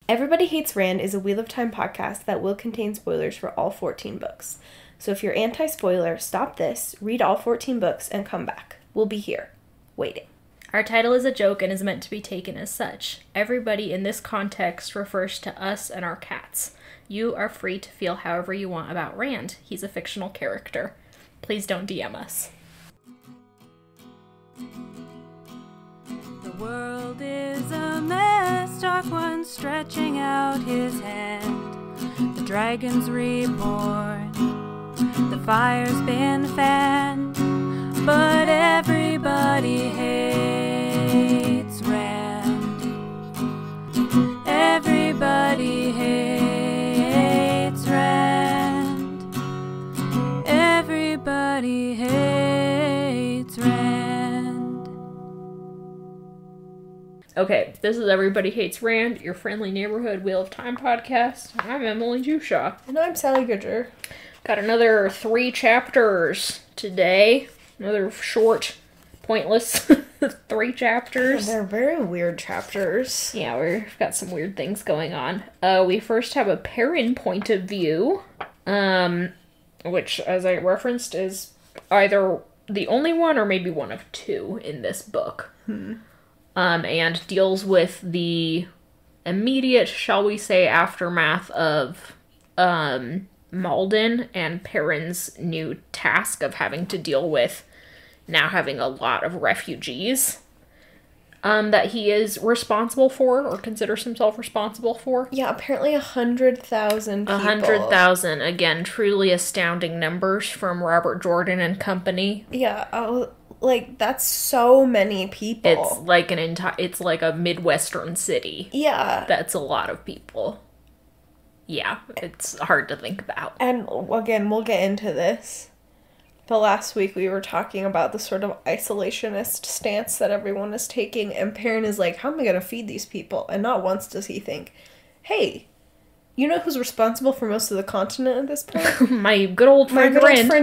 Everybody Hates Rand is a Wheel of Time podcast that will contain spoilers for all 14 books. So if you're anti-spoiler, stop this, read all 14 books, and come back. We'll be here, waiting. Our title is a joke and is meant to be taken as such. Everybody in this context refers to us and our cats. You are free to feel however you want about Rand. He's a fictional character. Please don't DM us. The world is a mess, Dark One stretching out his hand. The dragon's reborn, the fire's been fanned, but everybody hates Rand. Everybody hates Rand. Everybody hates Rand. Okay, this is Everybody Hates Rand, your friendly neighborhood Wheel of Time podcast. I'm Emily Jushaw. And I'm Sally Goodger. Got another 3 chapters today. Another short, pointless 3 chapters. They're very weird chapters. Yeah, we've got some weird things going on. We first have a Perrin point of view, which, as I referenced, is either the only one or maybe one of 2 in this book. And deals with the immediate, shall we say, aftermath of Malden and Perrin's new task of having to deal with now having a lot of refugees that he is responsible for, or considers himself responsible for. Yeah, apparently 100,000 people. 100,000. Again, truly astounding numbers from Robert Jordan and company. Yeah, that's so many people. It's like it's like a Midwestern city. Yeah. That's a lot of people. Yeah, it's hard to think about. And again, we'll get into this. But last week we were talking about the sort of isolationist stance that everyone is taking, and Perrin is like, how am I going to feed these people? And not once does he think, hey, you know who's responsible for most of the continent at this point? My good old friend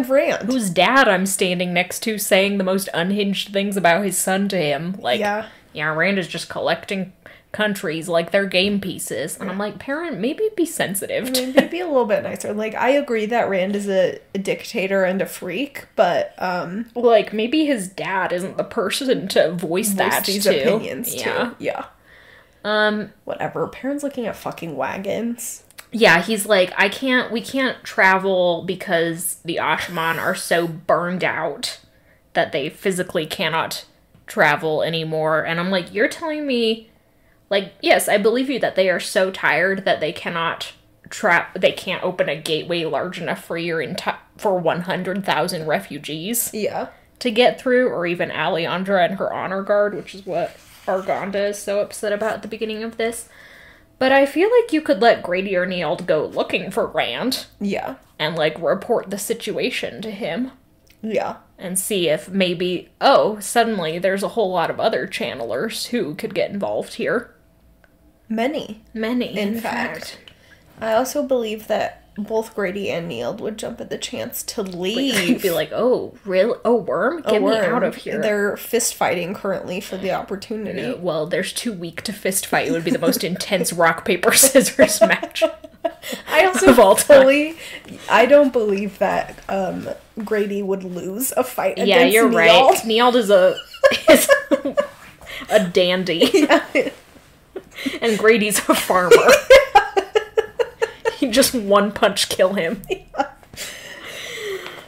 Rand. Whose dad I'm standing next to saying the most unhinged things about his son to him. Like, yeah, Rand is just collecting countries like they're game pieces. And I'm like, Perrin, maybe be sensitive. Maybe be a little bit nicer. Like, I agree that Rand is a dictator and a freak, but like, maybe his dad isn't the person to voice these opinions too. Yeah. Whatever. Perrin's looking at fucking wagons. Yeah, he's like, we can't travel because the Ashman are so burned out that they physically cannot travel anymore. And I'm like, you're telling me, like, yes, I believe you that they are so tired that they cannot they can't open a gateway large enough for for 100,000 refugees. Yeah. To get through, or even Alejandra and her honor guard, which is what Arganda is so upset about at the beginning of this. But I feel like you could let Grady or Niald go looking for Rand. Yeah. And, like, report the situation to him. Yeah. And see if maybe, suddenly there's a whole lot of other channelers who could get involved here. Many. In fact. I also believe that both Grady and Niald would jump at the chance to leave. Be like, oh, really? Oh, Worm? Get me out of here. They're fist fighting currently for the opportunity. No, well, there's too weak to fist fight. It would be the most intense rock, paper, scissors match. I also I don't believe that Grady would lose a fight against Niald. Yeah, you're right. Niald is a dandy. Yeah. And Grady's a farmer. You just one punch kill him. Yeah.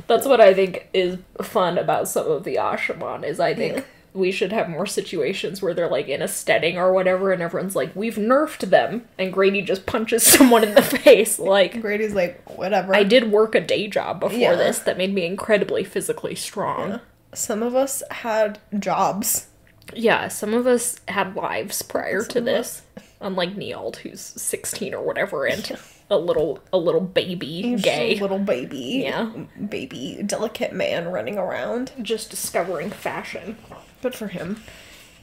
That's what I think is fun about some of the Ashaman, is I think we should have more situations where they're, like, in a steading or whatever, and everyone's like, we've nerfed them, and Grady just punches someone in the face. Like, Grady's like, whatever. I did work a day job before this that made me incredibly physically strong. Yeah. Some of us had jobs. Yeah, some of us had lives prior to this. Unlike Niald, who's 16 or whatever, and a little baby gay. A little baby. Yeah. Baby, delicate man running around. Just discovering fashion. Good for him.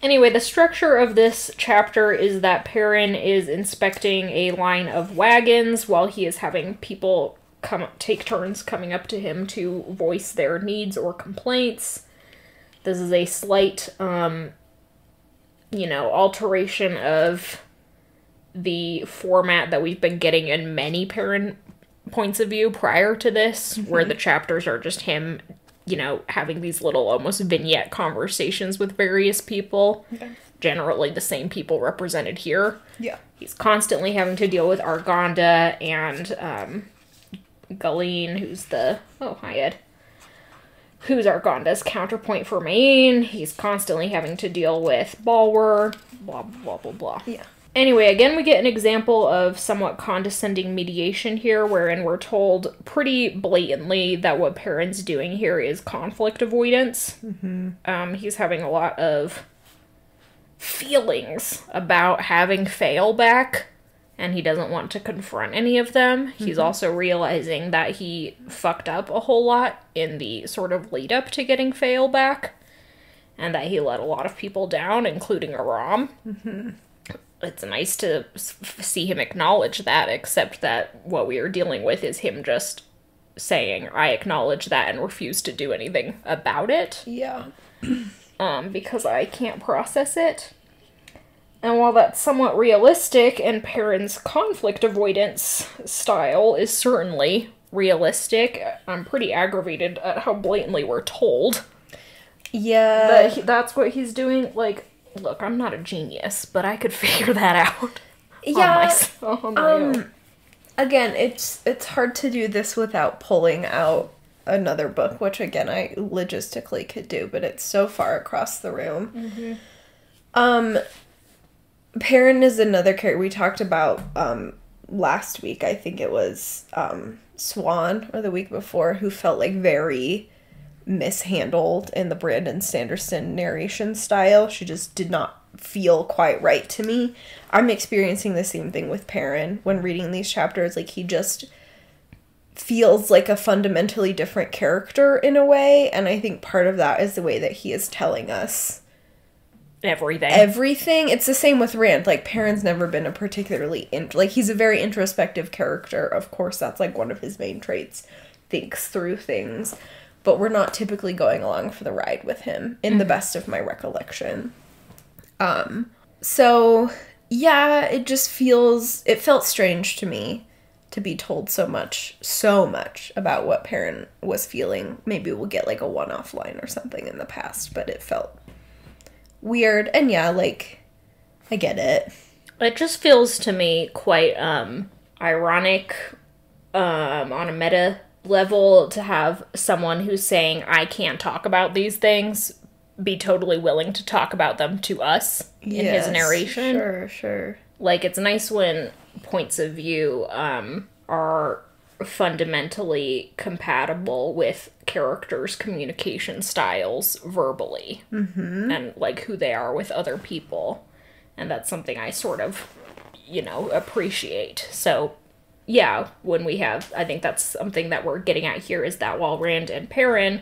Anyway, the structure of this chapter is that Perrin is inspecting a line of wagons while he is having people take turns coming up to him to voice their needs or complaints. This is a slight, alteration of the format that we've been getting in many parent points of view prior to this, where the chapters are just him, you know, having these little almost vignette conversations with various people. Okay. Generally the same people represented here. Yeah. He's constantly having to deal with Argonda and Galeen, who's the... Oh, hi, Ed. Who's Argonda's counterpoint for Maine. He's constantly having to deal with Bulwer. Blah, blah, blah, blah. Yeah. Anyway, again, we get an example of somewhat condescending mediation here, wherein we're told pretty blatantly that what Perrin's doing here is conflict avoidance. Mm-hmm. He's having a lot of feelings about having Fail back, and he doesn't want to confront any of them. Mm-hmm. He's also realizing that he fucked up a whole lot in the sort of lead up to getting Fail back, and that he let a lot of people down, including Aram. Mm-hmm. It's nice to see him acknowledge that, except that what we are dealing with is him just saying, I acknowledge that and refuse to do anything about it. Yeah. Because I can't process it. And while that's somewhat realistic, and Perrin's conflict avoidance style is certainly realistic, I'm pretty aggravated at how blatantly we're told. Yeah. That's what he's doing. Like, look, I'm not a genius, but I could figure that out. Yeah. On my own. Again, it's hard to do this without pulling out another book, which again I logistically could do, but it's so far across the room. Mm-hmm. Perrin is another character we talked about last week. I think it was Swan, or the week before, who felt like very mishandled in the Brandon Sanderson narration style. She just did not feel quite right to me. I'm experiencing the same thing with Perrin when reading these chapters. Like, he just feels like a fundamentally different character in a way, and I think part of that is the way that he is telling us everything. It's the same with Rand. Like, Perrin's never been a particularly he's a very introspective character. Of course, that's like one of his main traits, thinks through things, but we're not typically going along for the ride with him in the best of my recollection. So yeah, it felt strange to me to be told so much about what Perrin was feeling. Maybe we'll get like a one-off line or something in the past, but it felt weird. And yeah, like, I get it. It just feels to me quite ironic on a meta level to have someone who's saying, I can't talk about these things, be totally willing to talk about them to us in his narration. Sure. Like, it's nice when points of view are fundamentally compatible with characters' communication styles verbally. Mm-hmm. And, like, who they are with other people. And that's something I sort of, appreciate. So, yeah, I think that's something that we're getting at here, is that while Rand and Perrin,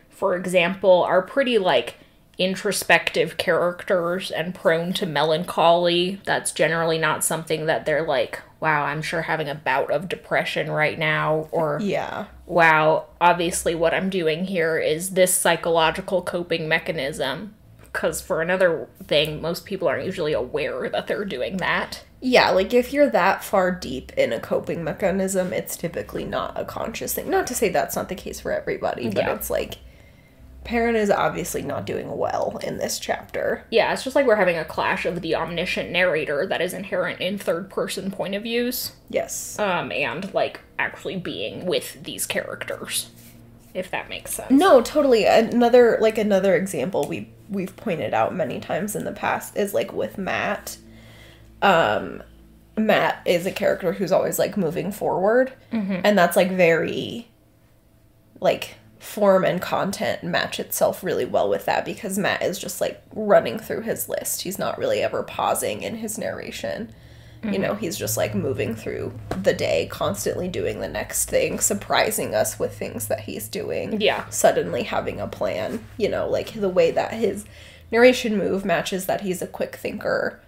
for example, are pretty, like, introspective characters and prone to melancholy, that's generally not something that they're like, wow, I'm sure having a bout of depression right now, or yeah, wow, obviously what I'm doing here is this psychological coping mechanism. Because for another thing, most people aren't usually aware that they're doing that. Yeah, like, if you're that far deep in a coping mechanism, it's typically not a conscious thing. Not to say that's not the case for everybody, but It's like, Perrin is obviously not doing well in this chapter. Yeah, it's just like we're having a clash of the omniscient narrator that is inherent in third-person point of views. Yes. And, like, actually being with these characters, if that makes sense. No, totally. Another example we've pointed out many times in the past is, like, with Matt. Matt is a character who's always, like, moving forward. Mm-hmm. And that's, like, very, like, form and content match itself really well with that, because Matt is just, like, running through his list. He's not really ever pausing in his narration. Mm-hmm. He's just, like, moving through the day, constantly doing the next thing, surprising us with things that he's doing. Yeah. Suddenly having a plan. Like, the way that his narration move matches that he's a quick thinker,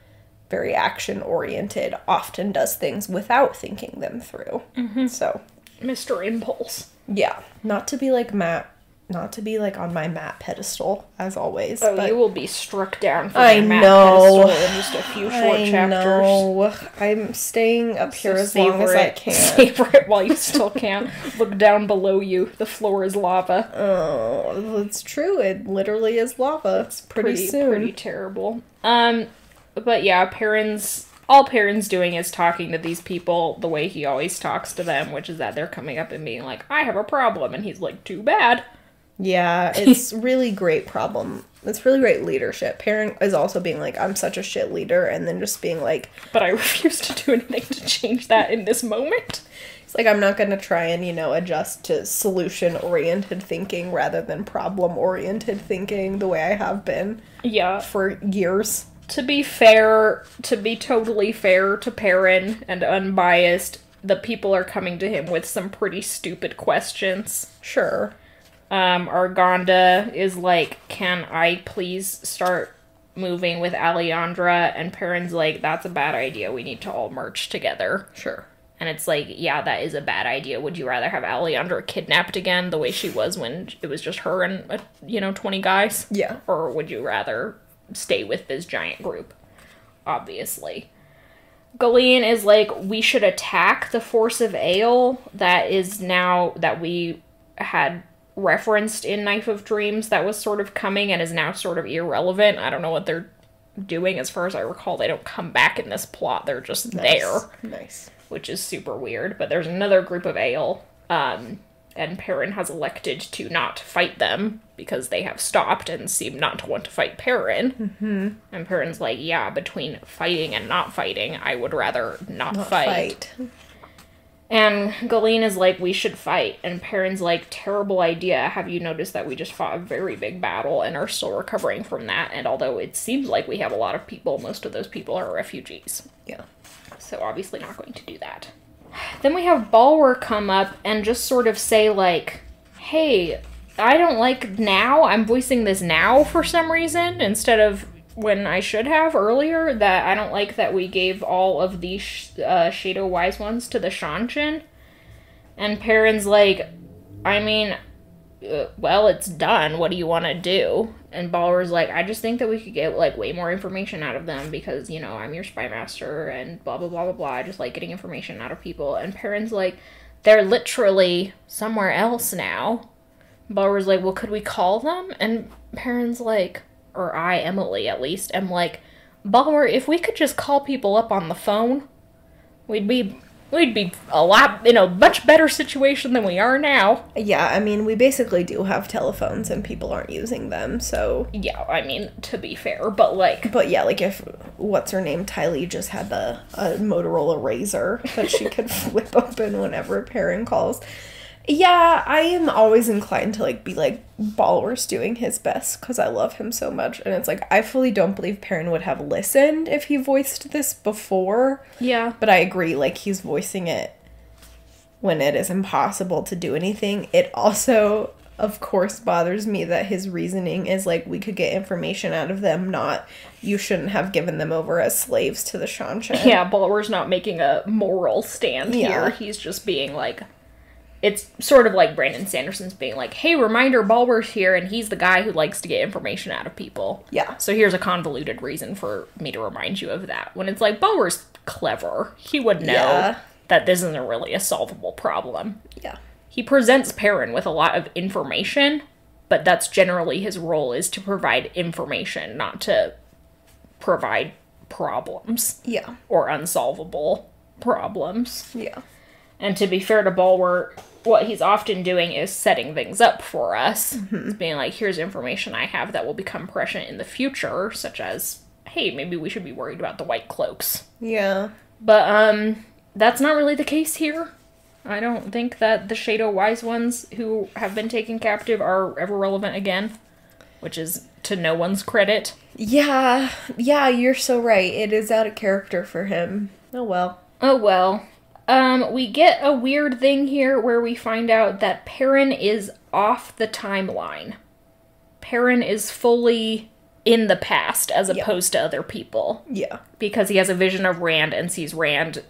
very action-oriented, often does things without thinking them through. Mm-hmm. So. Mr. Impulse. Yeah. Not to be like Matt not to be, like, on my Matt pedestal, as always. Oh, but you will be struck down for I your Matt know. pedestal in just a few short chapters. know. I'm staying up here as long as I can. Savor it while you still can. Look down below you. The floor is lava. Oh, it's true. It literally is lava. It's pretty soon. Pretty terrible. But yeah, all Perrin's doing is talking to these people the way he always talks to them, which is that they're coming up and being like, I have a problem, and he's like, too bad. Yeah, it's really great problem. It's really great leadership. Perrin is also being like, I'm such a shit leader, and then just being like... But I refuse to do anything to change that in this moment. It's like, I'm not going to try and, adjust to solution-oriented thinking rather than problem-oriented thinking the way I have been. Yeah. For years. To be totally fair to Perrin and unbiased, the people are coming to him with some pretty stupid questions. Sure. Arganda is like, can I please start moving with Alejandra? And Perrin's like, that's a bad idea. We need to all merge together. Sure. And it's like, yeah, that is a bad idea. Would you rather have Alejandra kidnapped again the way she was when it was just her and, 20 guys? Yeah. Or would you rather stay with this giant group? Obviously. Galeen is like, we should attack the force of Ale that we had referenced in Knife of Dreams that was sort of coming and is now sort of irrelevant. I don't know what they're doing. As far as I recall, they don't come back in this plot. They're just there. Nice. Which is super weird. But there's another group of Ale, and Perrin has elected to not fight them because they have stopped and seem not to want to fight Perrin. Mm-hmm. And Perrin's like, yeah, between fighting and not fighting, I would rather not fight. And Galeen is like, we should fight. And Perrin's like, terrible idea. Have you noticed that we just fought a very big battle and are still recovering from that? And although it seems like we have a lot of people, most of those people are refugees. Yeah. So obviously not going to do that. Then we have Balwer come up and just sort of say, like, hey, I don't like now. I'm voicing this now for some reason instead of when I should have earlier, that I don't like that we gave all of these Shadow Wise Ones to the Shanshin. And Perrin's like, I mean, well, it's done. What do you want to do? And Balwer's like, I just think that we could get, like, way more information out of them because, I'm your spy master and blah, blah, blah, blah, blah. I just like getting information out of people. And Perrin's like, they're literally somewhere else now. Balwer's like, well, could we call them? And Perrin's like, or I, Emily, at least, am like, Balwer, if we could just call people up on the phone, we'd be a lot, in a much better situation than we are now. Yeah, I mean, we basically do have telephones and people aren't using them, so... Yeah, I mean, to be fair, but like... But yeah, like if, what's-her-name, Tylee just had a Motorola Razor that she could flip open whenever Perrin calls. Yeah, I am always inclined to, like, be like, Balwer's doing his best, because I love him so much, and it's like, I fully don't believe Perrin would have listened if he voiced this before. Yeah. But I agree, like, he's voicing it when it is impossible to do anything. It also, of course, bothers me that his reasoning is, like, we could get information out of them, not, you shouldn't have given them over as slaves to the Shanshin. Yeah, Balwer's not making a moral stand here. He's just being, like... It's sort of like Brandon Sanderson's being like, hey, reminder, Balwer's here, and he's the guy who likes to get information out of people. Yeah. So here's a convoluted reason for me to remind you of that. When it's like, Balwer's clever. He would know that this isn't really a solvable problem. Yeah. He presents Perrin with a lot of information, but that's generally his role, is to provide information, not to provide problems. Yeah. Or unsolvable problems. Yeah. And to be fair to Balwer, what he's often doing is setting things up for us. Mm-hmm. It's being like, here's information I have that will become prescient in the future, such as, hey, maybe we should be worried about the White Cloaks. Yeah. But, that's not really the case here. I don't think that the Shadow Wise Ones who have been taken captive are ever relevant again, which is to no one's credit. Yeah, you're so right. It is out of character for him. Oh well. Oh well. We get a weird thing here where we find out that Perrin is off the timeline. Perrin is fully in the past as opposed to other people. Yeah. Because he has a vision of Rand and sees Rand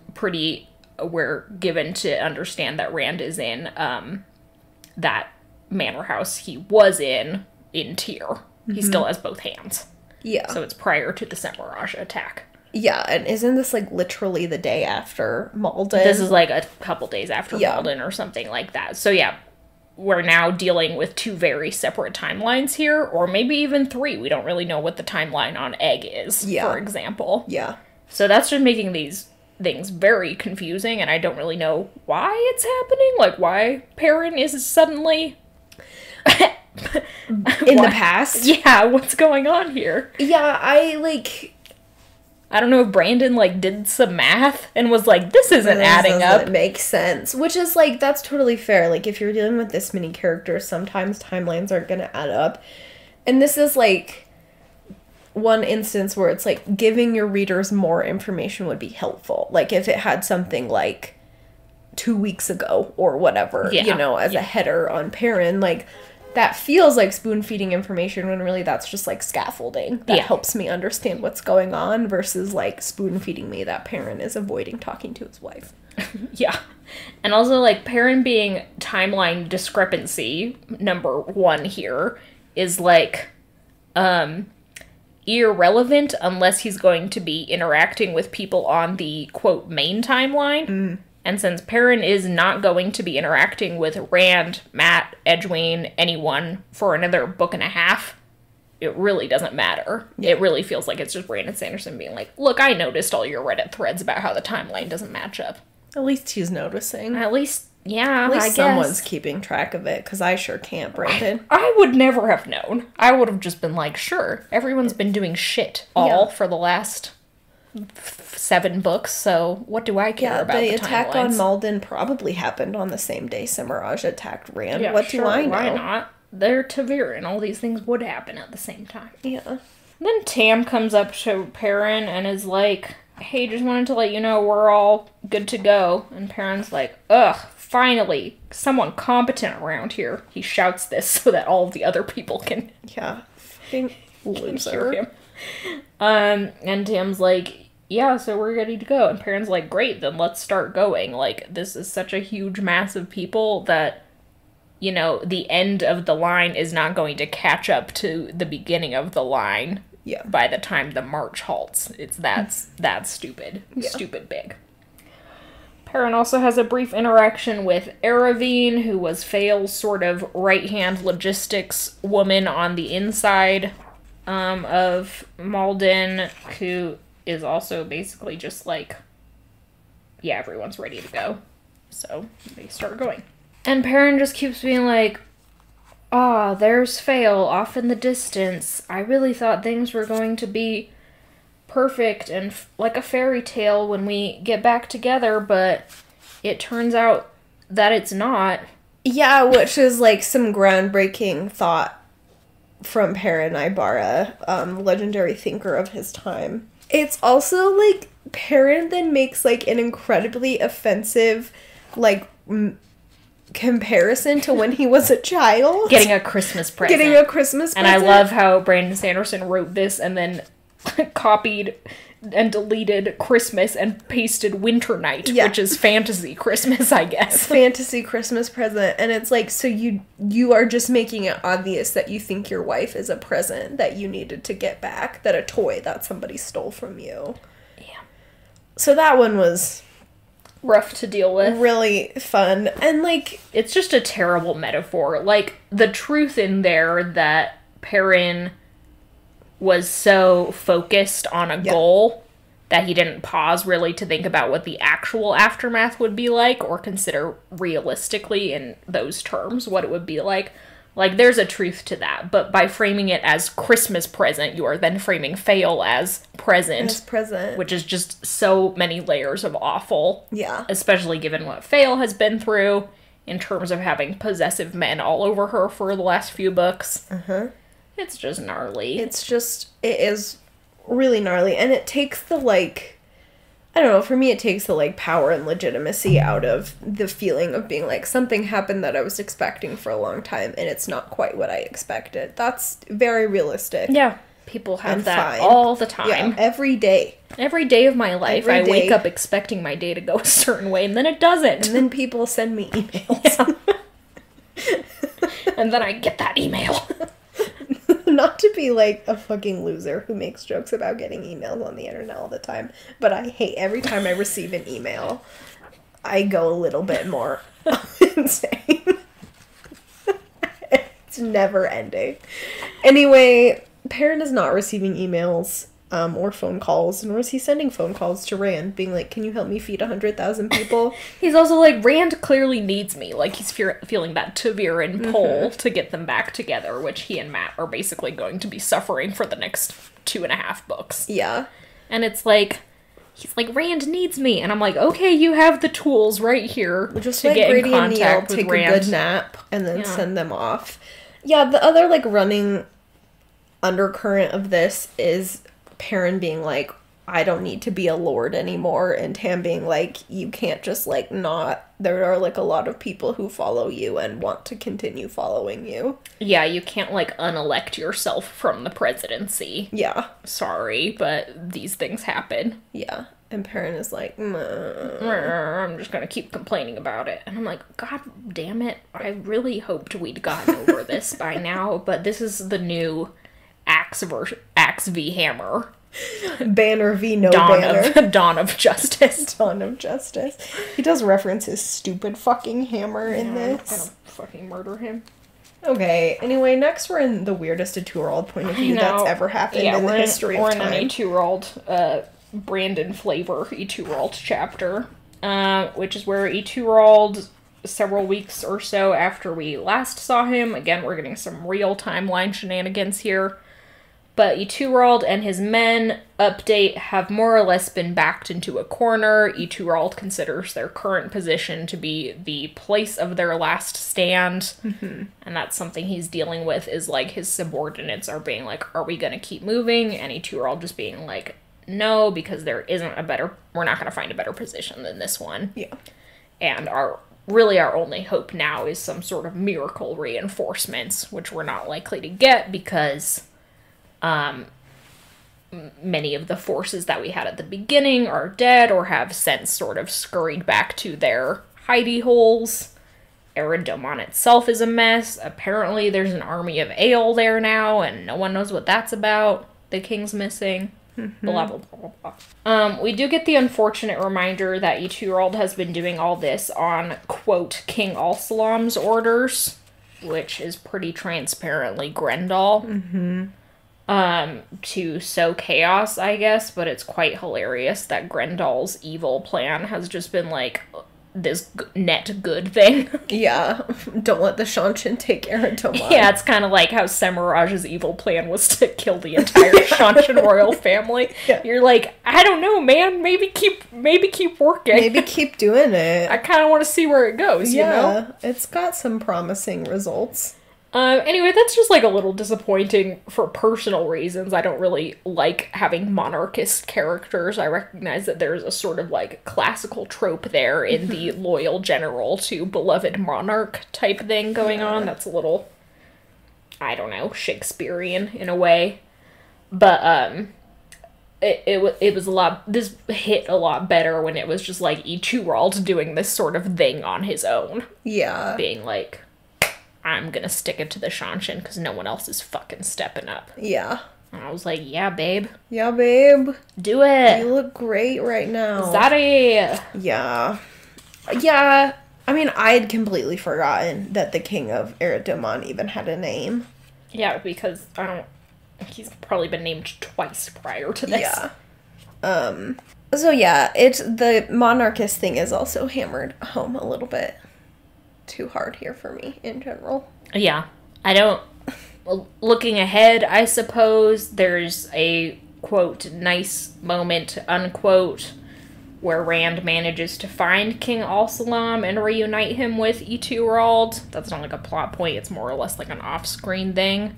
we're given to understand that Rand is in, that manor house he was in Tyr. He still has both hands. Yeah. So it's prior to the Semiraj attack. Yeah, and isn't this, like, literally the day after Malden? This is, like, a couple days after Malden or something like that. So, yeah, we're now dealing with 2 very separate timelines here, or maybe even 3. We don't really know what the timeline on Egg is, for example. Yeah. So that's just making these things very confusing, and I don't really know why it's happening. Like, why Perrin is suddenly... in the past? Yeah, what's going on here? Yeah, I don't know if Brandon, like, did some math and was like, this isn't adding up. It makes sense. Which is, like, that's totally fair. Like, if you're dealing with this many characters, sometimes timelines aren't gonna add up. And this is, like, one instance where it's, like, giving your readers more information would be helpful. Like, if it had something, like, 2 weeks ago or whatever, you know, as a header on Perrin, like... That feels like spoon-feeding information when really that's just, like, scaffolding. That helps me understand what's going on versus, like, spoon-feeding me that Perrin is avoiding talking to his wife. Yeah. And also, like, Perrin being timeline discrepancy number 1 here is, like, irrelevant unless he's going to be interacting with people on the, quote, main timeline. And since Perrin is not going to be interacting with Rand, Matt, Edwin, anyone for another book and a half, it really doesn't matter. Yeah. It really feels like it's just Brandon Sanderson being like, look, I noticed all your Reddit threads about how the timeline doesn't match up. At least he's noticing. At least, yeah, At least I guess. Someone's keeping track of it, because I sure can't, Brandon. I would never have known. I would have just been like, sure, everyone's been doing shit for the last... 7 books, so what do I care about the attack timelines? on Malden probably happened on the same day Semiraj attacked Rand. Yeah, what do I know? Why not? They're Ta'veren. All these things would happen at the same time. Yeah. Then Tam comes up to Perrin and is like, hey, just wanted to let you know we're all good to go. And Perrin's like, ugh, finally, someone competent around here. He shouts this so that all of the other people can... Yeah. Fucking loser. Hear him. And Tam's like, yeah, so we're ready to go. And Perrin's like, great, then let's start going. Like, this is such a huge mass of people that, you know, the end of the line is not going to catch up to the beginning of the line by the time the march halts. That's stupid. Yeah. Stupid big. Perrin also has a brief interaction with Aravine, who was Fael's sort of right-hand logistics woman on the inside of Malden, who... is also basically just like, yeah, everyone's ready to go. So they start going. And Perrin just keeps being like, there's Fael off in the distance. I really thought things were going to be perfect and like a fairy tale when we get back together, but it turns out that it's not. Yeah, which is like some groundbreaking thought from Perrin Ibarra, legendary thinker of his time. It's also, like, Perrin then makes, like, an incredibly offensive, like, comparison to when he was a child. Getting a Christmas present. And I love how Brandon Sanderson wrote this and then copied and deleted Christmas and pasted Winter Night, which is fantasy Christmas, I guess. Fantasy Christmas present. And it's like, so you are just making it obvious that you think your wife is a present that you needed to get back, that a toy that somebody stole from you. Yeah. So that one was... rough to deal with. Really fun. And, like... it's just a terrible metaphor. Like, the truth in there that Perrin... was so focused on a goal that he didn't pause really to think about what the actual aftermath would be like or consider realistically in those terms what it would be like. Like, there's a truth to that, but by framing it as Christmas present, you are then framing Fael as present. Which is just so many layers of awful. Yeah. Especially given what Fael has been through in terms of having possessive men all over her for the last few books. Uh-huh. It's just gnarly. It is really gnarly. And it takes the, like, I don't know, for me it takes the, like, power and legitimacy out of the feeling of being like, something happened that I was expecting for a long time, and it's not quite what I expected. That's very realistic. Yeah. People have that all the time. Yeah, every day. Every day of my life, I wake up expecting my day to go a certain way, and then it doesn't. And then people send me emails. Yeah. And then I get that email. Not to be like a fucking loser who makes jokes about getting emails on the internet all the time, but I hate every time I receive an email, I go a little bit more insane. It's never ending. Anyway, Perrin is not receiving emails or phone calls, nor is he sending phone calls to Rand, being like, can you help me feed 100,000 people? He's also like, Rand clearly needs me. Like, he's feeling that Ta'Viren pull to get them back together, which he and Matt are basically going to be suffering for the next 2.5 books. Yeah. And it's like, he's like, Rand needs me. And I'm like, okay, you have the tools right here just to let get Grady in contact and Neil with take Rand. a good nap and then send them off. Yeah, the other, like, running undercurrent of this is Perrin being like, I don't need to be a lord anymore, and Tam being like, you can't just, like, not. There are, like, a lot of people who follow you and want to continue following you. Yeah, you can't, like, unelect yourself from the presidency. Yeah. Sorry, but these things happen. Yeah. And Perrin is like, I'm just gonna keep complaining about it. And I'm like, God damn it. I really hoped we'd gotten over this by now, but this is the new Axe v Hammer. Banner v no banner. Dawn of Justice. Dawn of Justice. He does reference his stupid fucking hammer in this. I'm gonna fucking murder him. Okay, anyway, next we're in the weirdest Ituralde point of view that's ever happened in the history of time. We're in an Ituralde, Brandon flavor Ituralde chapter, which is where Ituralde, several weeks or so after we last saw him, again, we're getting some real timeline shenanigans here, but Ituralde and his men, update, have more or less been backed into a corner. Ituralde considers their current position to be the place of their last stand, and that's something he's dealing with, is like his subordinates are being like, are we gonna keep moving? And Ituralde just being like, no, because there isn't we're not going to find a better position than this one. Yeah. And our only hope now is some sort of miracle reinforcements, which we're not likely to get because many of the forces that we had at the beginning are dead or have since sort of scurried back to their hidey holes. Eridomon itself is a mess. Apparently there's an army of Ale there now, and no one knows what that's about. The king's missing. Blah, blah, blah, blah. We do get the unfortunate reminder that Ituralde has been doing all this on, quote, King Al-Salam's orders, which is pretty transparently Grendel. To sow chaos, I guess, but it's quite hilarious that Grendel's evil plan has just been, like, this net good thing. Yeah. Don't let the Shanshan take Eridomon. Yeah, it's kind of like how Semiraj's evil plan was to kill the entire Shanshan royal family. Yeah. You're like, I don't know, man. Maybe keep working. Maybe keep doing it. I kind of want to see where it goes, you know? It's got some promising results. Anyway, that's just, like, a little disappointing for personal reasons. I don't really like having monarchist characters. I recognize that there's a sort of, like, classical trope there in the loyal general to beloved monarch type thing going on. That's a little, I don't know, Shakespearean in a way. But, it was a lot, this hit a lot better when it was just, like, Ituralde doing this sort of thing on his own. Yeah. Being like, I'm gonna stick it to the Shanshan because no one else is fucking stepping up. Yeah. And I was like, yeah, babe. Yeah, babe. Do it. You look great right now. Zaddy. Yeah. Yeah. I mean, I had completely forgotten that the king of Eridomon even had a name. Yeah, because he's probably been named twice prior to this. Yeah. So yeah, the monarchist thing is also hammered home a little bit too hard here for me in general. Yeah. Looking ahead, I suppose, there's a, quote, nice moment, unquote, where Rand manages to find King Al-Salam and reunite him with Ituralde. That's not like a plot point, it's more or less like an off-screen thing.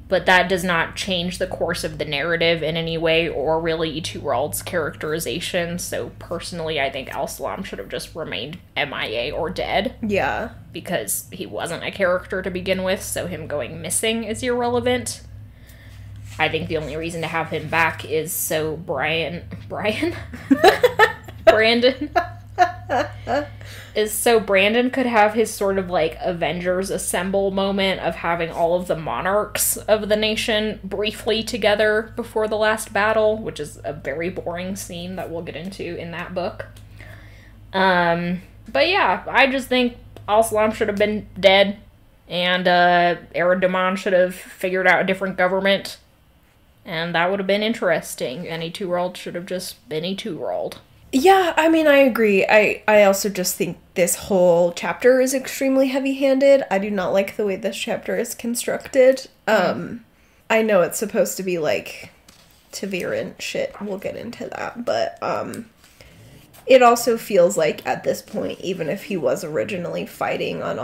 But that does not change the course of the narrative in any way, or really Ituralde's characterization. So personally, I think Al-Salam should have just remained MIA or dead. Yeah. Because he wasn't a character to begin with, so him going missing is irrelevant. I think the only reason to have him back is so Brandon is so Brandon could have his sort of like Avengers Assemble moment of having all of the monarchs of the nation briefly together before the last battle, which is a very boring scene that we'll get into in that book. But yeah, I just think Al-Salam should have been dead, and Eredoman should have figured out a different government, and that would have been interesting. And Ituralde should have just been Ituralde. Yeah, I mean, I agree. I also just think this whole chapter is extremely heavy-handed. I do not like the way this chapter is constructed. I know it's supposed to be, like, Taviran shit. We'll get into that. But, it also feels like, at this point, even if he was originally fighting on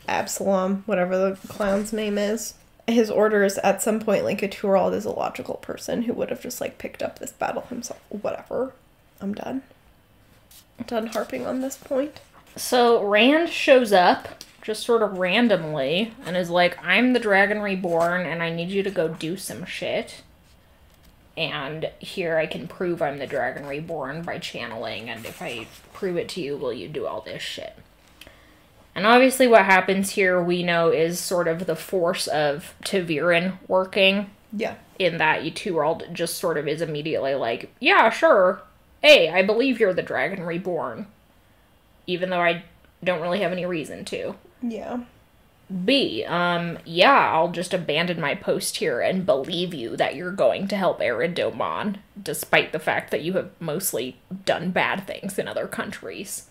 Absalom, whatever the clown's name is, his orders, at some point, like, Ituralde is a logical person who would have just, like, picked up this battle himself. Whatever. I'm done. I'm done harping on this point. So Rand shows up, just sort of randomly, and is like, I'm the Dragon Reborn, and I need you to go do some shit. And here I can prove I'm the Dragon Reborn by channeling, and if I prove it to you, will you do all this shit? And obviously what happens here, we know, is sort of the force of Taviran working. Yeah. In that Ituralde just sort of is immediately like, yeah, sure. A, I believe you're the Dragon Reborn, even though I don't really have any reason to. Yeah. B, yeah, I'll just abandon my post here and believe you that you're going to help Eredoman, despite the fact that you have mostly done bad things in other countries.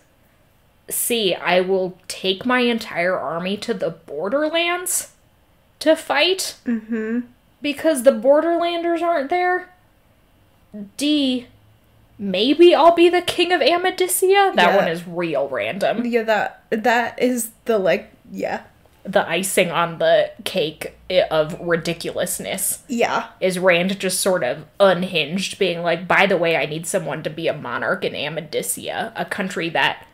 C, I will take my entire army to the Borderlands to fight, because the Borderlanders aren't there. D, maybe I'll be the king of Amadisia? That one is real random. Yeah, that is the, like, yeah. The icing on the cake of ridiculousness. Yeah. Is Rand just sort of unhinged, being like, by the way, I need someone to be a monarch in Amadisia, a country that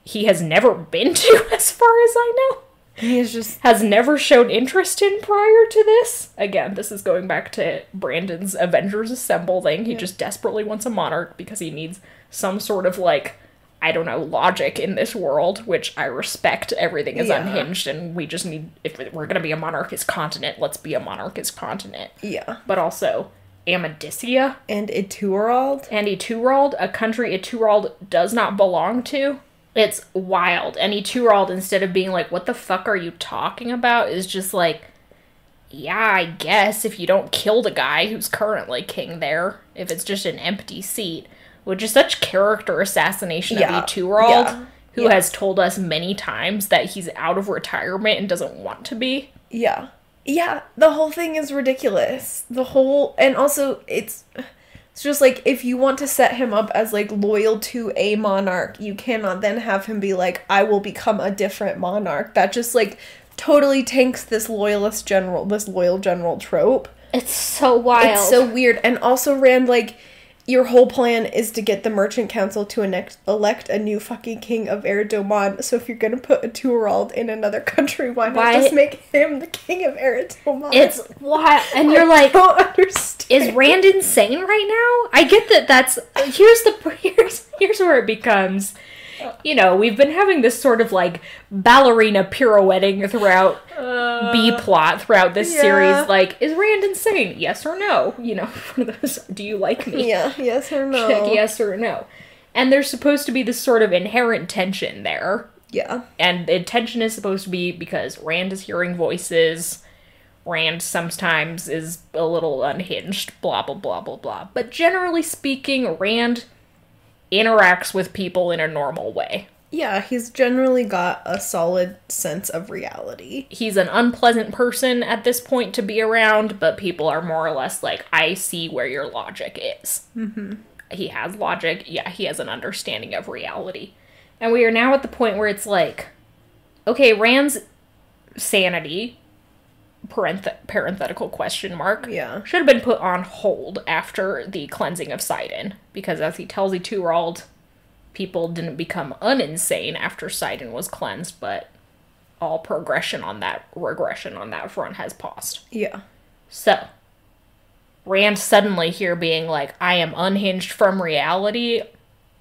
he has never been to, as far as I know. He's just... has never shown interest in prior to this. Again, this is going back to Brandon's Avengers Assemble thing. He just desperately wants a monarch because he needs some sort of, like, I don't know, logic in this world, which I respect. Everything is unhinged, and we just need, if we're gonna be a monarchist continent, let's be a monarchist continent. Yeah. But also, Amadisia. And Ituralde, a country Ituralde does not belong to. It's wild. And Ituralde, instead of being like, what the fuck are you talking about, is just like, yeah, I guess if you don't kill the guy who's currently king there, if it's just an empty seat, which is such character assassination of Ituralde, who has told us many times that he's out of retirement and doesn't want to be. Yeah. Yeah, the whole thing is ridiculous. And also, it's just like, if you want to set him up as, like, loyal to a monarch, you cannot then have him be like, I will become a different monarch. That just, like, totally tanks this loyal general trope. It's so wild. It's so weird. And also, Rand, like, your whole plan is to get the Merchant Council to elect a new fucking king of Eredoman. So if you're gonna put a Ituralde in another country, why not just make him the king of Eredoman? It's wild. And you're like, I don't understand. Is Rand insane right now? I get that that's... Here's where it becomes... You know, we've been having this sort of, like, ballerina pirouetting throughout B-plot throughout this series. Like, is Rand insane? Yes or no? You know, one of those, do you like me? Yeah, yes or no. Check yes or no. And there's supposed to be this sort of inherent tension there. Yeah. And the tension is supposed to be because Rand is hearing voices, Rand sometimes is a little unhinged, blah, blah, blah, blah, blah. But generally speaking, Rand interacts with people in a normal way. Yeah, he's generally got a solid sense of reality. He's an unpleasant person at this point to be around, but people are more or less like, I see where your logic is. Mm-hmm. He has logic. Yeah, he has an understanding of reality. And we are now at the point where it's like, okay, Rand's sanity, parenthetical question mark, should have been put on hold after the cleansing of Sidon, because as he tells Ituralde, people didn't become uninsane after Sidon was cleansed, but all regression on that front has paused. Yeah. So, Rand suddenly here being like, I am unhinged from reality,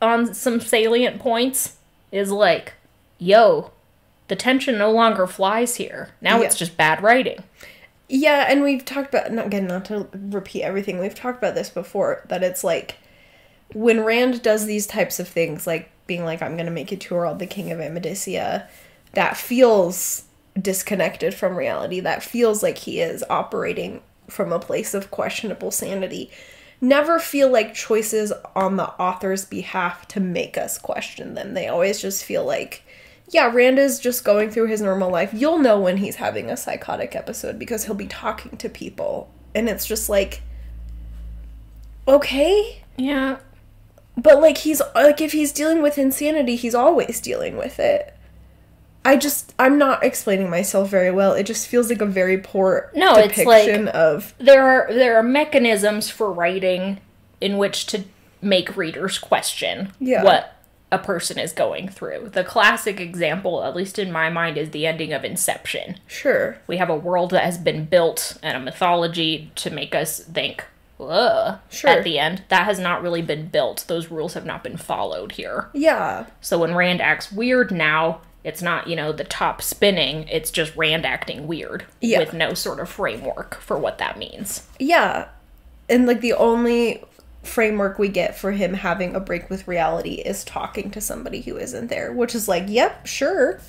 on some salient points is like, yo, the tension no longer flies here. Now it's just bad writing. Yeah, and we've talked about, not to repeat everything, we've talked about this before, that it's like, when Rand does these types of things, like being like, I'm gonna make Ituralde the king of Amadicia, that feels disconnected from reality. That feels like he is operating from a place of questionable sanity. Never feel like choices on the author's behalf to make us question them. They always just feel like, yeah, Rand is just going through his normal life. You'll know when he's having a psychotic episode because he'll be talking to people. And it's just like, okay. Yeah. But like, he's like, if he's dealing with insanity, he's always dealing with it. I'm not explaining myself very well. It just feels like a very poor depiction of... There are mechanisms for writing in which to make readers question what a person is going through. The classic example, at least in my mind, is the ending of Inception. Sure. We have a world that has been built and a mythology to make us think, ugh, at the end. That has not really been built. Those rules have not been followed here. Yeah. So when Rand acts weird now... It's not, the top spinning. It's just Rand acting weird with no sort of framework for what that means. Yeah. And, like, the only framework we get for him having a break with reality is talking to somebody who isn't there, which is like, yep, sure.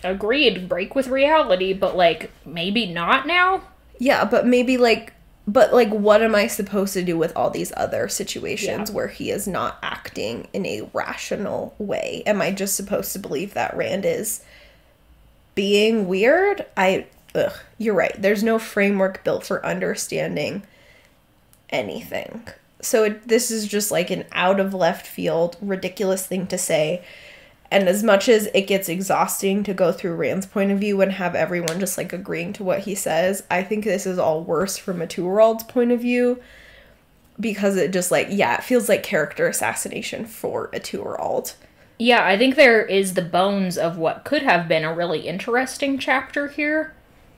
Agreed, break with reality, but, like, maybe not now? Yeah, but maybe, like, what am I supposed to do with all these other situations where he is not acting in a rational way? Am I just supposed to believe that Rand is being weird? You're right. There's no framework built for understanding anything. So this is just like an out of left field, ridiculous thing to say. And as much as it gets exhausting to go through Rand's point of view and have everyone just, like, agreeing to what he says, I think this is all worse from Ituralde's point of view. Because it just, like, it feels like character assassination for Ituralde. Yeah, I think there is the bones of what could have been a really interesting chapter here.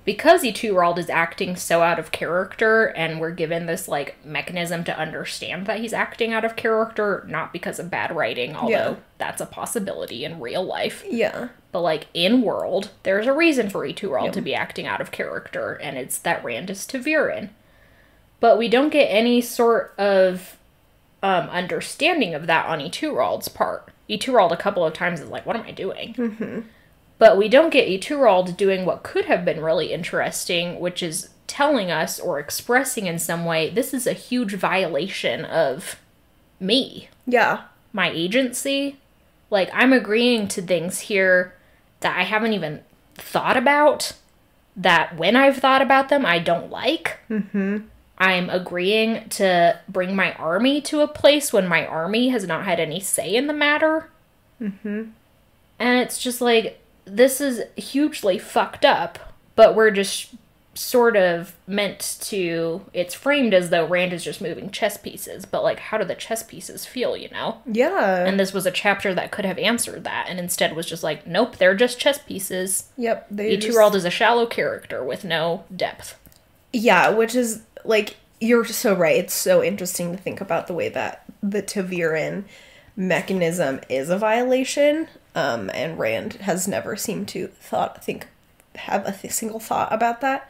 Because Ituralde is acting so out of character, and we're given this, like, mechanism to understand that he's acting out of character, not because of bad writing, although that's a possibility in real life. Yeah. But, like, in world, there's a reason for Ituralde to be acting out of character, and it's that Rand is ta'veren. But we don't get any sort of understanding of that on Ituralde's part. Ituralde a couple of times is like, what am I doing? Mm-hmm. But we don't get Ituralde doing what could have been really interesting, which is telling us or expressing in some way, this is a huge violation of me. Yeah. My agency. Like, I'm agreeing to things here that I haven't even thought about, that when I've thought about them, I don't like. Mm-hmm. I'm agreeing to bring my army to a place when my army has not had any say in the matter. Mm-hmm. And it's just like... This is hugely fucked up, but we're just sort of meant to... It's framed as though Rand is just moving chess pieces, but, like, how do the chess pieces feel, Yeah. And this was a chapter that could have answered that, and instead was just like, nope, they're just chess pieces. Yep. Ituralde is a shallow character with no depth. Yeah, which is, like, you're so right. It's so interesting to think about the way that the ta'veren mechanism is a violation. And Rand has never seemed to have a single thought about that.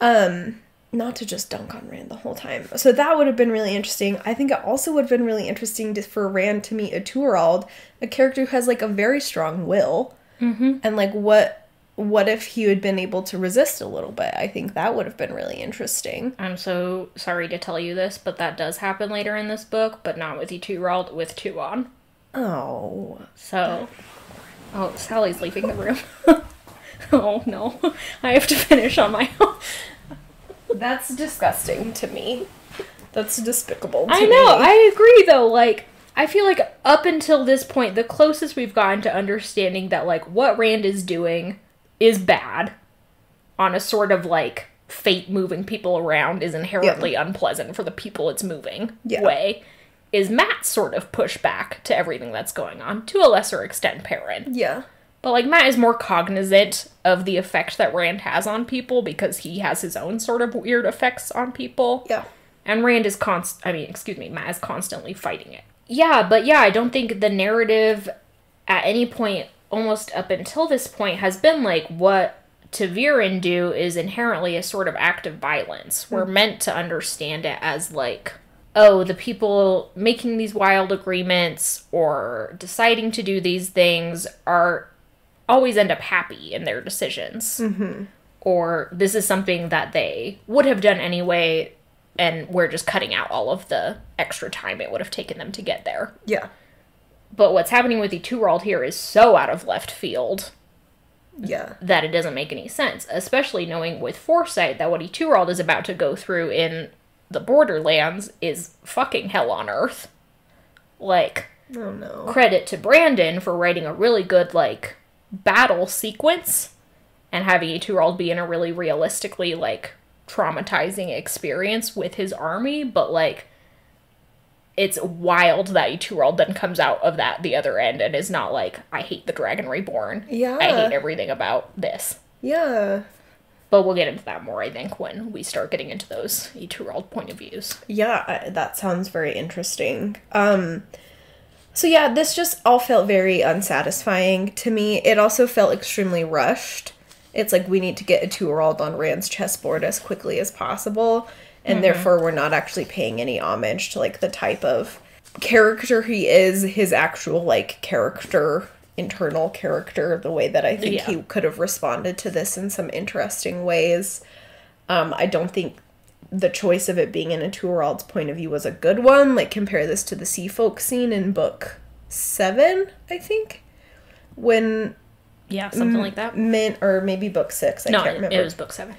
Not to just dunk on Rand the whole time. So that would have been really interesting. I think it also would have been really interesting for Rand to meet Ituralde, a character who has, like, a very strong will. Mm-hmm. And, like, what if he had been able to resist a little bit? I think that would have been really interesting. I'm so sorry to tell you this, but that does happen later in this book, but not with Ituralde, with Tuon. Oh. So... Oh, Sally's leaving the room. Oh, no. I have to finish on my own. That's disgusting to me. That's despicable to me. I know, I agree, though. Like, I feel like up until this point, the closest we've gotten to understanding that, like, what Rand is doing is bad on a sort of, like, fate moving people around is inherently unpleasant for the people it's moving way. Is Matt's sort of pushback to everything that's going on, to a lesser extent Perrin. Yeah. But, like, Matt is more cognizant of the effect that Rand has on people because he has his own sort of weird effects on people. Yeah. And Rand is Matt is constantly fighting it. Yeah, but yeah, I don't think the narrative at any point, almost up until this point, has been like, what Taviran do is inherently a sort of act of violence. We're meant to understand it as like, oh, the people making these wild agreements or deciding to do these things are always end up happy in their decisions. Mm-hmm. Or this is something that they would have done anyway, and we're just cutting out all of the extra time it would have taken them to get there. Yeah. But what's happening with Ituralde here is so out of left field Yeah. that it doesn't make any sense, especially knowing with foresight that what Ituralde is about to go through in the Borderlands is fucking hell on earth. Like, Oh no. credit to Brandon for writing a really good, like, battle sequence and having Ituralde be in a really realistically, like, traumatizing experience with his army, but, like, it's wild that Ituralde then comes out of that the other end and is not like, I hate the Dragon Reborn. Yeah. I hate everything about this. Yeah. But we'll get into that more, I think, when we start getting into those Ituralde point of views. Yeah, that sounds very interesting. So yeah, this just all felt very unsatisfying to me. It also felt extremely rushed. It's like we need to get Ituralde on Rand's chessboard as quickly as possible, and therefore we're not actually paying any homage to like the type of character he is, his actual like character, internal character, the way that I think he could have responded to this in some interesting ways. I don't think the choice of it being in Ituralde's point of view was a good one. Like, compare this to the Sea Folk scene in book 7, I think, when Yeah, something like that. Min, or maybe book 6, I can't remember. It was book 7.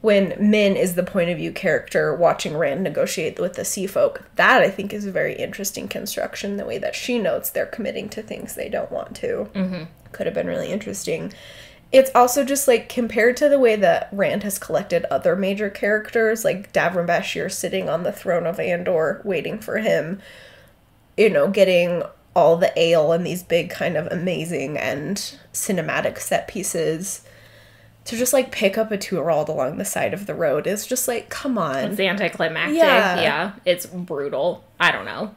When Min is the point of view character watching Rand negotiate with the Sea Folk. That, I think, is a very interesting construction, the way that she notes they're committing to things they don't want to. Mm-hmm. Could have been really interesting. It's also just, like, compared to the way that Rand has collected other major characters, like Davram Bashir sitting on the throne of Andor waiting for him, you know, getting all the ale and these big kind of amazing and cinematic set pieces, to just, like, pick up Ituralde along the side of the road is just, like, come on. It's anticlimactic. Yeah. Yeah, it's brutal. I don't know.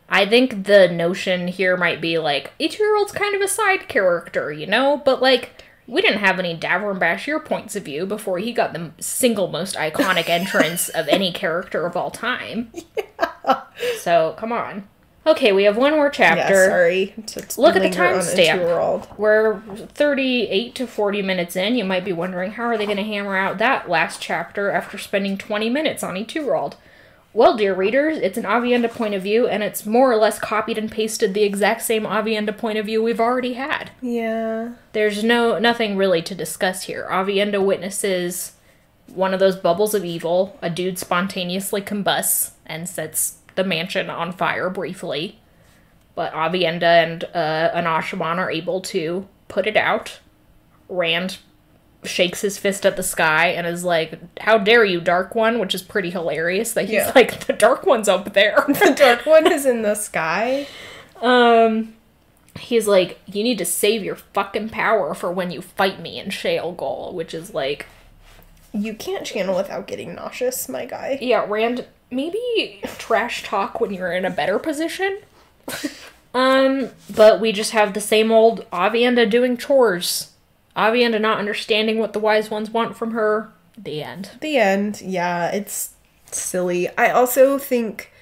I think the notion here might be, like, Ituralde's kind of a side character, you know? But, like, we didn't have any Davram Bashir points of view before he got the single most iconic entrance of any character of all time. Yeah. So, come on. Okay, we have one more chapter. Yeah, sorry. Look at the timestamp. We're 38 to 40 minutes in. You might be wondering, how are they going to hammer out that last chapter after spending 20 minutes on Ituralde? Well, dear readers, it's an Avienda point of view, and it's more or less copied and pasted the exact same Avienda point of view we've already had. Yeah. There's nothing really to discuss here. Avienda witnesses one of those bubbles of evil. A dude spontaneously combusts and sets the mansion on fire briefly. But Avienda and an Ashaman are able to put it out. Rand shakes his fist at the sky and is like, how dare you, Dark One, which is pretty hilarious that he's like, the Dark One's up there. The Dark One is in the sky. He's like, you need to save your fucking power for when you fight me in Shale Gul, which is like, you can't channel without getting nauseous, my guy. Yeah, Rand, maybe trash talk when you're in a better position. But we just have the same old Avienda doing chores. Avienda not understanding what the wise ones want from her. The end. The end. Yeah, it's silly. I also think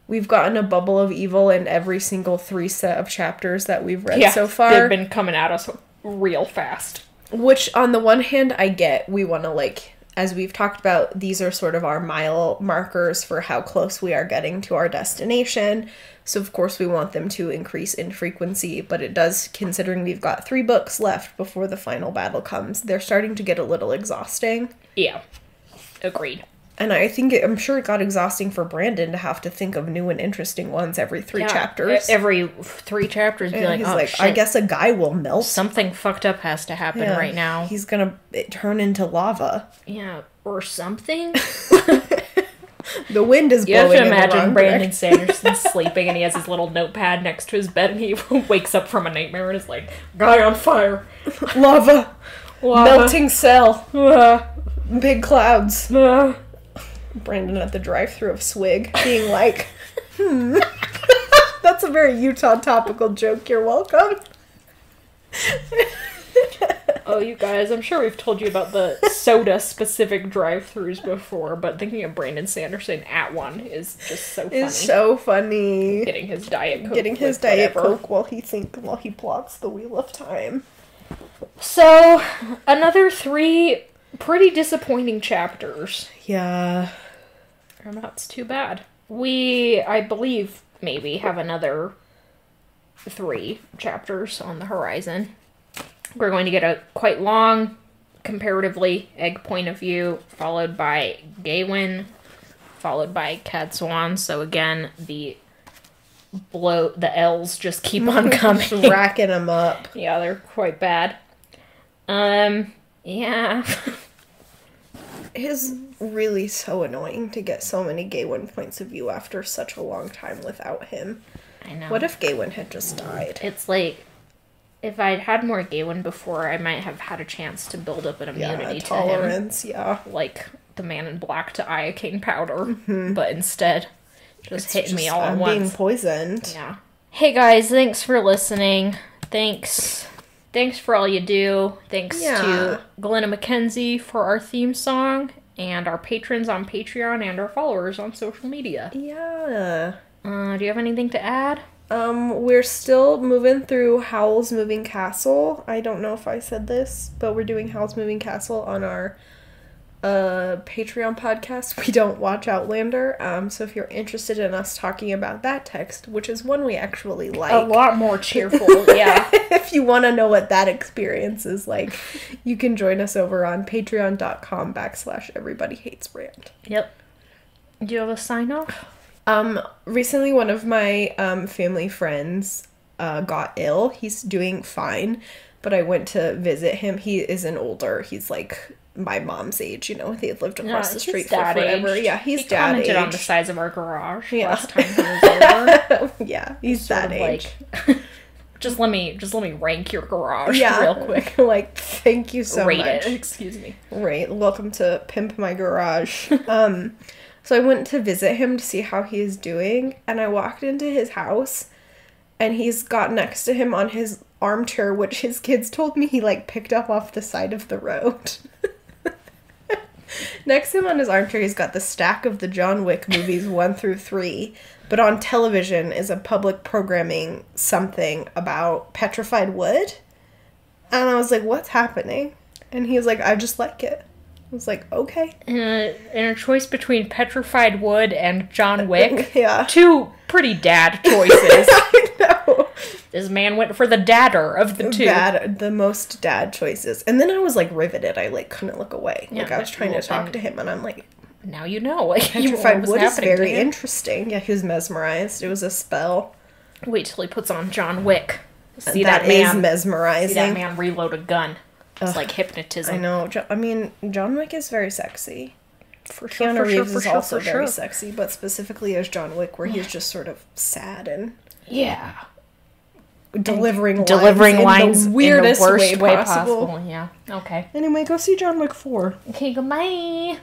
we've gotten a bubble of evil in every single 3 set of chapters that we've read so far. They've been coming at us real fast. Which, on the one hand, I get. We want to, like, as we've talked about, these are sort of our mile markers for how close we are getting to our destination. So, of course, we want them to increase in frequency, but it does, considering we've got 3 books left before the final battle comes, they're starting to get a little exhausting. Yeah. Agreed. And I'm sure it got exhausting for Brandon to have to think of new and interesting ones every 3 chapters. Every 3 chapters, be like, he's oh, like, shit. I guess a guy will melt. Something fucked up has to happen right now. He's gonna turn into lava. Yeah, or something. The wind is blowing. You have to in the imagine wrong Brandon direction. Sanderson's sleeping and he has his little notepad next to his bed and he wakes up from a nightmare and is like, guy on fire. Lava. Melting cell. Big clouds. Brandon at the drive-thru of Swig being like, That's a very Utah topical joke. You're welcome. Oh, you guys, I'm sure we've told you about the soda-specific drive-thrus before, but thinking of Brandon Sanderson at one is just so funny. It's so funny. Getting his Diet Coke. Getting his with Diet whatever. Coke while he plots the Wheel of Time. So, another 3 pretty disappointing chapters. Yeah. And that's too bad. We, I believe, maybe have another 3 chapters on the horizon. We're going to get a quite long, comparatively, egg point of view, followed by Gawain, followed by Cadswan. So again, the L's just keep on coming. Just racking them up. Yeah, they're quite bad. Yeah. It is really so annoying to get so many Gawain points of view after such a long time without him. I know. What if Gawain had just died? It's like, if I'd had more Gawain before, I might have had a chance to build up an immunity to tolerance, him. yeah. Like the Man in Black to Iocane powder. But instead, just hit me all at I'm once. being poisoned. Yeah. Hey guys, thanks for listening. Thanks for all you do. Thanks to Glenna McKenzie for our theme song, and our patrons on Patreon, and our followers on social media. Yeah. Do you have anything to add? We're still moving through Howl's Moving Castle. I don't know if I said this, but we're doing Howl's Moving Castle on our Patreon podcast. We don't watch Outlander. So if you're interested in us talking about that text, which is one we actually like. A lot more cheerful, yeah. If you want to know what that experience is like, you can join us over on patreon.com/everybodyhatesbrand. Yep. Do you have a sign off? Recently one of my family friends got ill. He's doing fine, but I went to visit him. He is an older, he's like my mom's age, you know. They had lived across the street for forever. Yeah, he's he dad commented age. on the size of our garage Yeah. last time he was over. Yeah, he's Sort that of age. like, just let me rank your garage Yeah, real quick. like, thank you so Rate much. it. Excuse me. Right, welcome to Pimp My Garage. So I went to visit him to see how he is doing, and I walked into his house, and he's got next to him on his armchair, which his kids told me he, like, picked up off the side of the road. Next to him on his armchair, he's got the stack of the John Wick movies 1 through 3, but on television is a public programming something about petrified wood. And I was like, what's happening? And he was like, I just like it. I was like, okay. In a choice between Petrified Wood and John Wick, Yeah. 2 pretty dad choices. I know. This man went for the dadder of the 2. The most dad choices. And then I was like riveted. I like couldn't look away. Yeah, like I was trying to well, talk then- to him, and I'm like, Now you know. Like, what petrified was wood is happening to very him. interesting. Yeah, he was mesmerized. It was a spell. Wait till he puts on John Wick. See that that, is man. mesmerizing. See that man reload a gun. It's like hypnotism. I know. John Wick is very sexy. For sure, Keanu for sure, Reeves for is sure, also for very sure. sexy, but specifically as John Wick, where he's just sort of sad and Yeah. delivering Lines in the weirdest in the worst way possible. Yeah. Okay. Anyway, go see John Wick 4. Okay, goodbye.